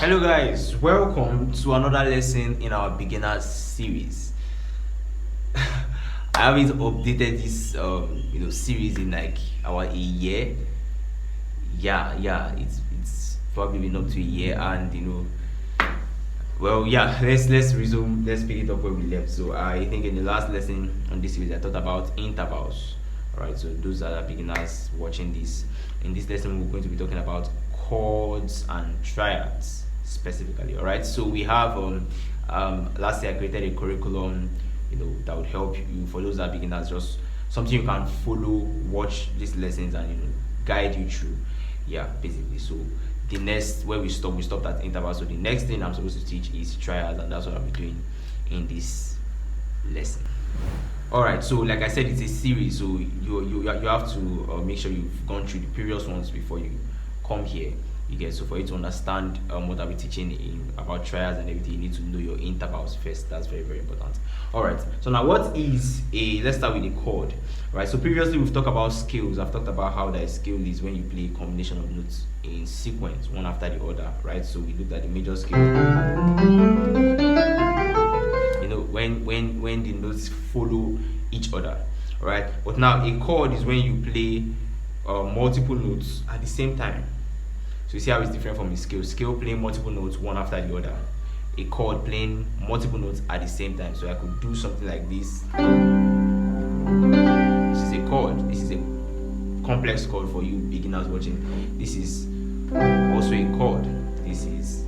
Hello guys, welcome to another lesson in our beginners series. I haven't updated this series in like a year. Yeah, it's probably been up to a year, and let's resume. Let's pick it up where we left. So I think in the last lesson on this series I talked about intervals. Alright, so those are the beginners watching this. In this lesson we're going to be talking about chords and triads specifically. Alright, so we have last year I created a curriculum that would help you, for those that are beginners, just something you can follow, watch these lessons and guide you through. Yeah, basically. So the next, where we stopped at interval. So the next thing I'm supposed to teach is triads, and that's what I'll be doing in this lesson. Alright, so like I said, it's a series, so you have to make sure you've gone through the previous ones before you come here. You get, so for you to understand what I'll be teaching about triads and everything, you need to know your intervals first. That's very, very important. Alright, so now let's start with a chord. Right, so previously we've talked about scales. I've talked about how the scale is when you play a combination of notes in sequence, one after the other. Right, so we looked at the major scale. When the notes follow each other. Right, but now a chord is when you play multiple notes at the same time. So you see how it's different from a scale. Scale playing multiple notes one after the other. A chord playing multiple notes at the same time. So I could do something like this. This is a chord. This is a complex chord for you beginners watching. This is also a chord. This is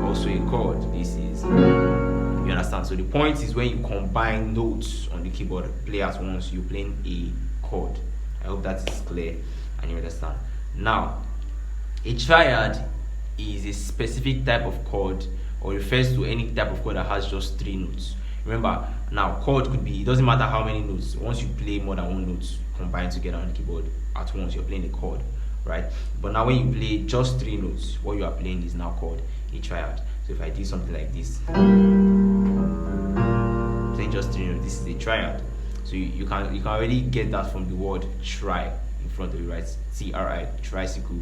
also a chord. This is, you understand? So the point is when you combine notes on the keyboard, play at once, you're playing a chord. I hope that is clear and you understand. Now, a triad is a specific type of chord, or refers to any type of chord that has just 3 notes. Remember, now chord could be, it doesn't matter how many notes. Once you play more than one note combined together on the keyboard at once, you're playing a chord, right? But now when you play just 3 notes, what you are playing is now called a triad. So if I do something like this, playing just 3 notes, this is a triad. So you can already get that from the word tri in front of you, right? Tri, tricycle,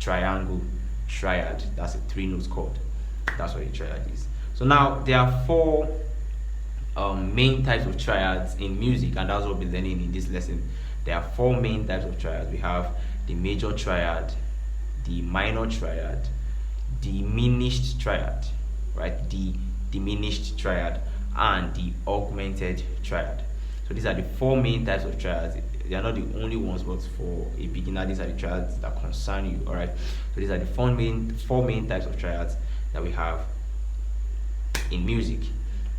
triangle, triad. That's a 3 notes chord. That's what a triad is. So now there are 4 main types of triads in music, and that's what we'll be learning in this lesson. There are 4 main types of triads. We have the major triad, the minor triad, diminished triad, right? The diminished triad, and the augmented triad. So these are the 4 main types of triads. They are not the only ones, but for a beginner, these are the triads that concern you. All right. So these are the 4 main types of triads that we have in music.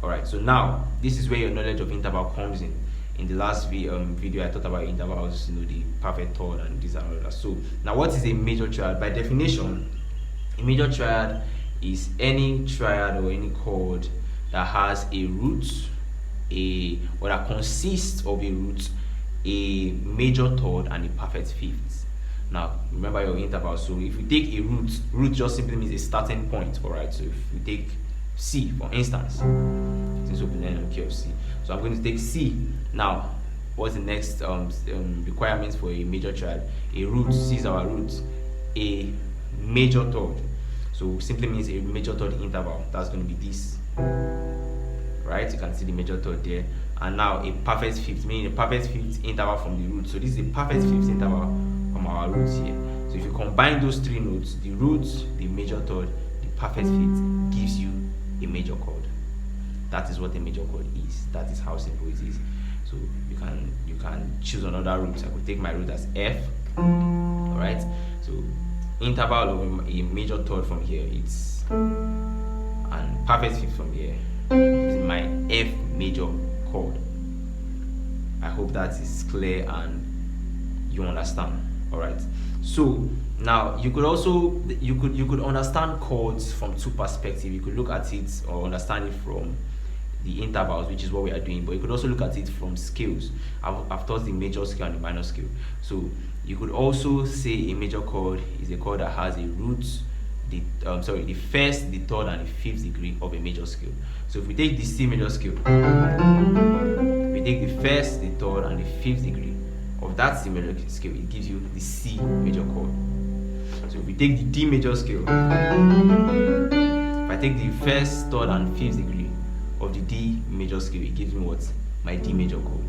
All right. So now this is where your knowledge of interval comes in. In the last video, I talked about intervals, the perfect third, and these and all that. So now, what is a major triad? By definition, a major triad is any triad or any chord that has a root, or that consists of a root, a major third, and a perfect fifth. Now remember your interval. So if we take a root just simply means a starting point. All right, so if we take C for instance, since we've been learning on key of C, so I'm going to take C. Now what's the next requirements for a major triad? A root. C is our root. A major third, so simply means a major third interval. That's going to be this, right? You can see the major third there. And now a perfect fifth, meaning a perfect fifth interval from the root. So this is a perfect fifth interval from our roots here. So if you combine those 3 notes, the root, the major third, the perfect fifth, gives you a major chord. That is what a major chord is. That is how simple it is. So you can choose another root. I could take my root as F. Alright. So interval of a major third from here, it's, and perfect fifth from here is my F major chord. I hope that is clear and you understand. All right, so now you could also you could understand chords from 2 perspectives. You could look at it or understand it from the intervals, which is what we are doing, but you could also look at it from scales. I've taught the major scale and the minor scale. So you could also say a major chord is a chord that has a root, the first, the third, and the 5th degree of a major scale. So if we take the C major scale, we take the first, the third, and the 5th degree of that C major scale, it gives you the C major chord. So if we take the D major scale, take the first, third, and fifth degree of the D major scale, it gives me what? My D major chord.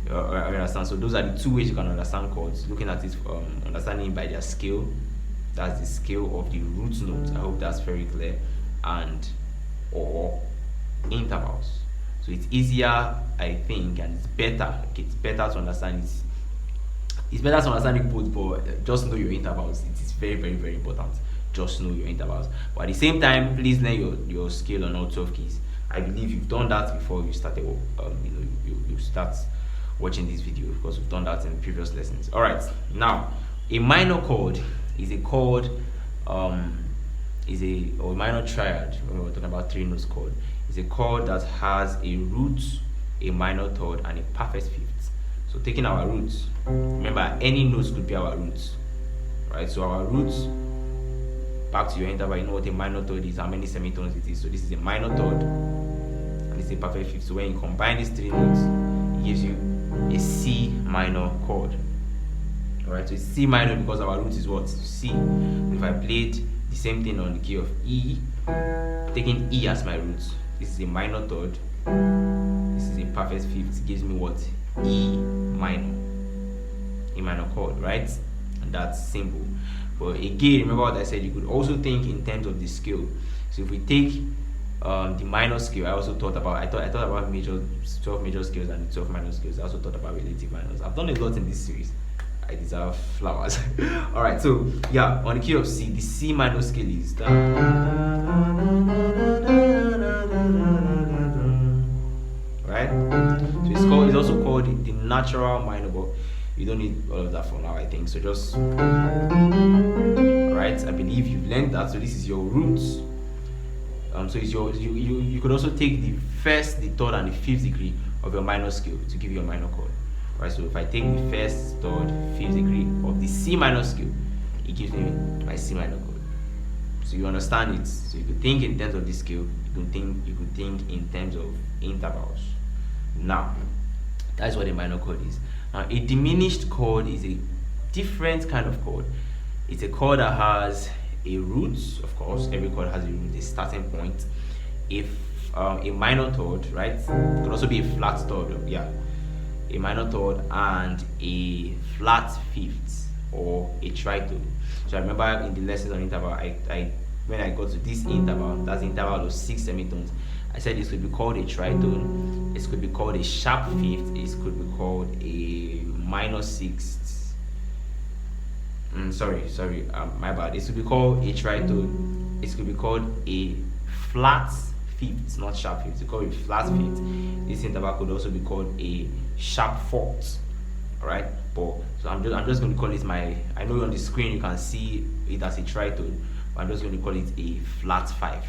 I understand. So those are the two ways you can understand chords. Looking at it, understanding by their scale. That's the scale of the root note. I hope that's very clear. And or intervals. So it's easier, I think, and it's better. It's better to understand it. It's better to understand it both, but just know your intervals. It is very, very, very important. Just know your intervals. But at the same time, please learn your scale on all 12 keys. I believe you've done that before you started. You start watching this video, because we've done that in previous lessons. All right. Now, a minor chord is a chord. Or a minor triad. When we're talking about three notes chord, is a chord that has a root, a minor third, and a perfect fifth. So taking our roots, remember any notes could be our roots, right? So our roots, back to your interval, you know what a minor third is, how many semitones it is. So this is a minor third, and it's a perfect fifth. So when you combine these three notes, it gives you a C minor chord. Alright, so it's C minor because our root is what? C. If I played the same thing on the key of E, taking E as my root, this is a minor third, this is a perfect fifth, it gives me what? E minor chord, right? And that's simple. But again, remember what I said, you could also think in terms of the scale. So if we take the minor scale, I thought about 12 major scales and the 12 minor scales. I also thought about relative minors. I've done a lot in this series. I deserve flowers. All right, so yeah, on the key of C, the C minor scale is that. Right? So it's also called the natural minor, but you don't need all of that for now, I think. So just right. I believe you've learned that. So this is your roots. So it's you could also take the first, the third, and the fifth degree of your minor scale to give you a minor chord. Right, so if I take the first, third, fifth degree of the C minor scale, it gives me my C minor chord. So you understand it. So you could think in terms of this scale. You could think in terms of intervals. Now, that's what a minor chord is. Now, a diminished chord is a different kind of chord. It's a chord that has a root. Of course, every chord has a root, a starting point. If a minor third, right? It could also be a flat third. Yeah. A minor third and a flat fifth or a tritone. So I remember in the lessons on interval, when I got to this interval, that's the interval of 6 semitones, I said this could be called a tritone, it could be called a sharp fifth, it could be called a minor sixth. My bad. It could be called a tritone, it could be called a flat fifth, not sharp fifth. It's called a flat fifth. This interval could also be called a sharp fourth. Alright, but so I'm just going to call it I know on the screen you can see it as a tritone, but I'm just going to call it a flat 5.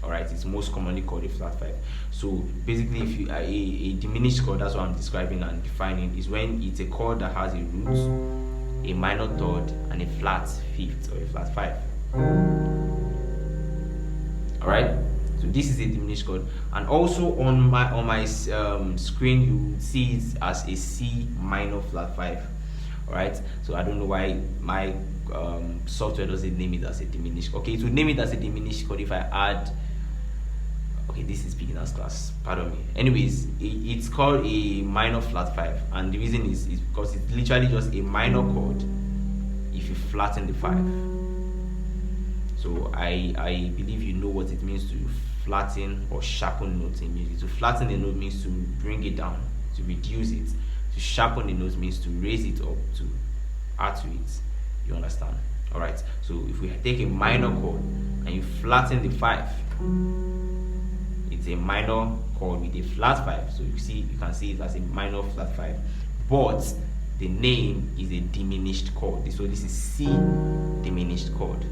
Alright, it's most commonly called a flat 5. So basically, if you a diminished chord, that's what I'm describing and defining, is when it's a chord that has a root, a minor third, and a flat fifth or a flat 5. Alright. So this is a diminished chord, and also on my screen you see it as a C minor flat 5. All right. So I don't know why my software doesn't name it as a diminished. Okay, it would name it as a diminished chord if I add. Okay, this is beginners class. Pardon me. Anyways, it's called a minor flat 5, and the reason is because it's literally just a minor chord if you flatten the 5. So I believe you know what it means to flatten or sharpen notes in music. To flatten a note means to bring it down, to reduce it. To sharpen the note means to raise it up, to add to it. You understand? Alright, so if we take a minor chord and you flatten the 5, it's a minor chord with a flat 5. So you can see it as a minor flat 5, but the name is a diminished chord. So this is C diminished chord.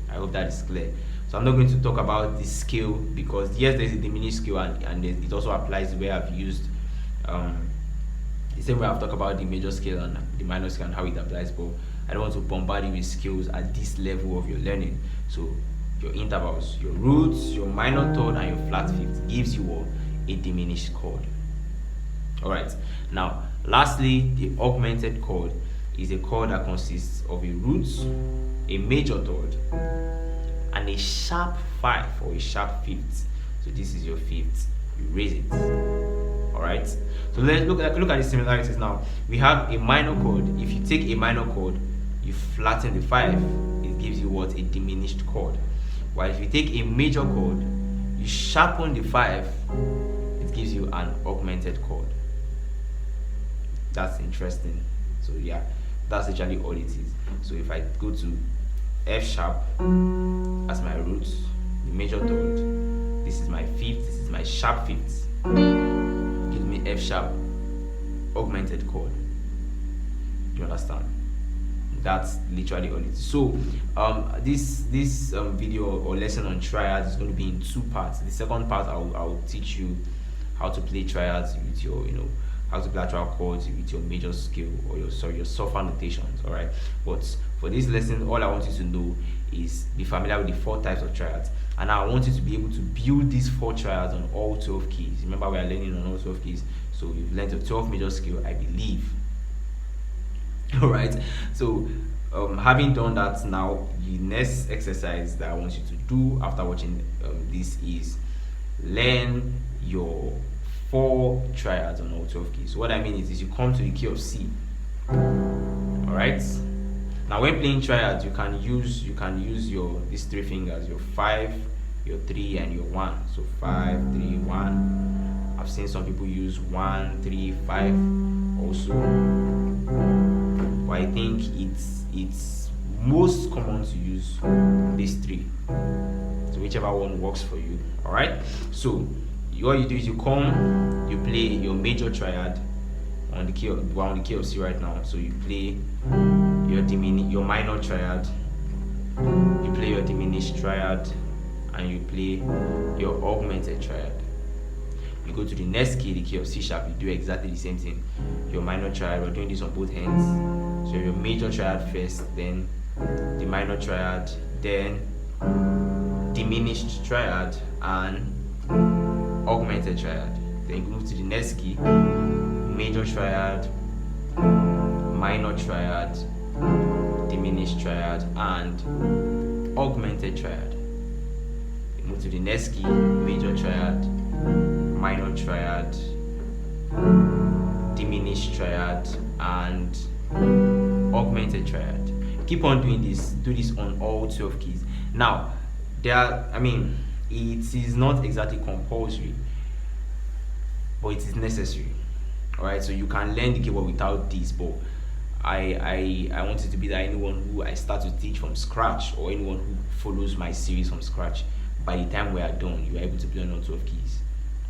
I hope that is clear. So I'm not going to talk about the scale, because yes, there's a diminished scale, and it also applies where I've used the same way I've talked about the major scale and the minor scale and how it applies, but I don't want to bombard you with skills at this level of your learning. So your intervals, your roots, your minor third, and your flat fifth gives you a diminished chord. Alright, now lastly, the augmented chord is a chord that consists of a root, a major third, and and a sharp 5 or a sharp 5th. So this is your 5th. You raise it. All right. So let's look at the similarities now. We have a minor chord. If you take a minor chord, you flatten the 5. It gives you what? A diminished chord. While if you take a major chord, you sharpen the 5. It gives you an augmented chord. That's interesting. So yeah, that's actually all it is. So if I go to F sharp as my root, the major third, this is my 5th, this is my sharp 5th, give me F sharp augmented chord. Do you understand? That's literally all it is. So this video or lesson on triads is going to be in 2 parts. The second part, I'll teach you how to play triads with your, how to play actual chords with your major scale or your sulfur notations. All right. But for this lesson, all I want you to know is be familiar with the 4 types of triads, and I want you to be able to build these 4 triads on all 12 keys. Remember, we are learning on all 12 keys, so you've learned a 12 major scale, I believe. All right. So having done that, now the next exercise that I want you to do after watching this is learn your 4 triads on all 12 keys. So what I mean is you come to the key of C. All right. Now when playing triads, you can use your these 3 fingers, your 5, your 3, and your 1. So 5, 3, 1. I've seen some people use 1, 3, 5 also, but I think it's most common to use these 3. So whichever one works for you. All right. So what you do is you come, you play your major triad on the key of C right now. So you play your minor triad, you play your diminished triad, and you play your augmented triad. You go to the next key, the key of C sharp, you do exactly the same thing. Your minor triad, we're doing this on both hands. So your major triad first, then the minor triad, then diminished triad, and augmented triad. Then you move to the next key, major triad, minor triad, diminished triad, and augmented triad. You move to the next key, major triad, minor triad, diminished triad, and augmented triad. Keep on doing this. Do this on all 12 keys. Now, it is not exactly compulsory, but it is necessary. All right, so you can learn the keyboard without this, but I want it to be that anyone who I start to teach from scratch, or anyone who follows my series from scratch, by the time we are done, you are able to play on all 12 keys.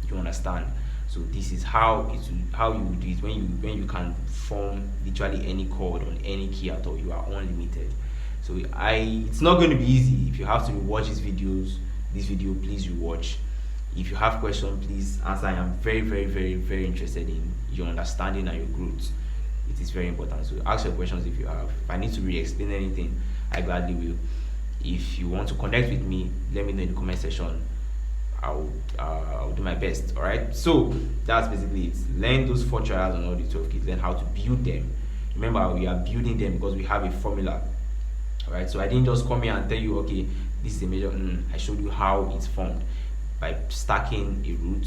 You understand? So this is how you would do it when you can form literally any chord on any key at all. You are unlimited. So it's not going to be easy. If you have to rewatch this video, please rewatch. If you have questions, please answer. I am very, very, very, very interested in your understanding and your growth. It is very important. So ask your questions if you have. If I need to re-explain anything, I gladly will. If you want to connect with me, let me know in the comment section. I'll do my best. All right. So that's basically it. Learn those 4 triads on all the 12 keys. Learn how to build them. Remember, we are building them because we have a formula. All right. So I didn't just come here and tell you, okay, this is a major. I showed you how it's formed by stacking a root,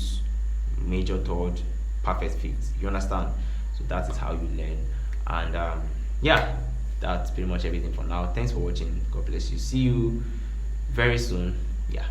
major third, perfect fifth. You understand? So that is how you learn. And yeah, that's pretty much everything for now. Thanks for watching. God bless you. See you very soon. Yeah.